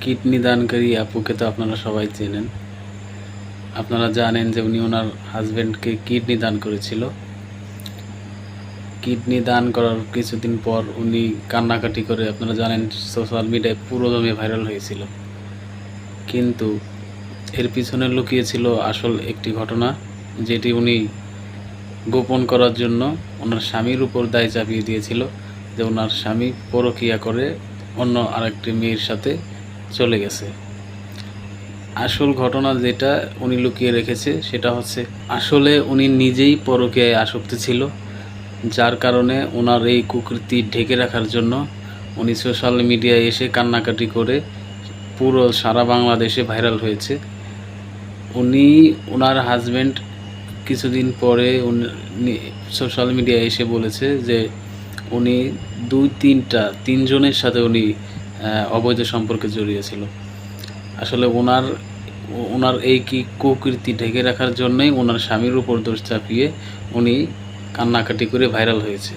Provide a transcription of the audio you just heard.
Kidney দানকারী আপুকে তো আপনারা সবাই চেনেন। আপনারা জানেন যে উনি ওনার হাজব্যান্ডকে কিডনি দান করেছিল। কিডনি দান করার কিছুদিন পর উনি কান্নাকাটি করে, আপনারা জানেন, সোশ্যাল মিডিয়ায় পুরোদমে ভাইরাল হয়েছিল। কিন্তু এর পিছনে লুকিয়ে ছিল আসল একটি ঘটনা, যেটি উনি গোপন করার জন্য ওনার স্বামীর উপর দায় চাপিয়ে দিয়েছিল যে ওনার স্বামী পরকীয়া করে অন্য আরেকটি মেয়ের সাথে চলে গেছে। আসল ঘটনা যেটা উনি লুকিয়ে রেখেছে সেটা হচ্ছে, আসলে উনি নিজেই পরকীয়ায় আসক্ত ছিল, যার কারণে ওনার এই কুকৃতি ঢেকে রাখার জন্য উনি সোশ্যাল মিডিয়ায় এসে কান্নাকাটি করে পুরো সারা বাংলাদেশে ভাইরাল হয়েছে। ওনার হাজব্যান্ড কিছুদিন পরে উনি সোশ্যাল মিডিয়ায় এসে বলেছে যে উনি তিনজনের সাথে উনি অবৈধ সম্পর্কে জড়িয়েছিল। আসলে ওনার এই কুকীর্তি ঢেকে রাখার জন্যই ওনার স্বামীর উপর দোষ চাপিয়ে উনি কান্নাকাটি করে ভাইরাল হয়েছে।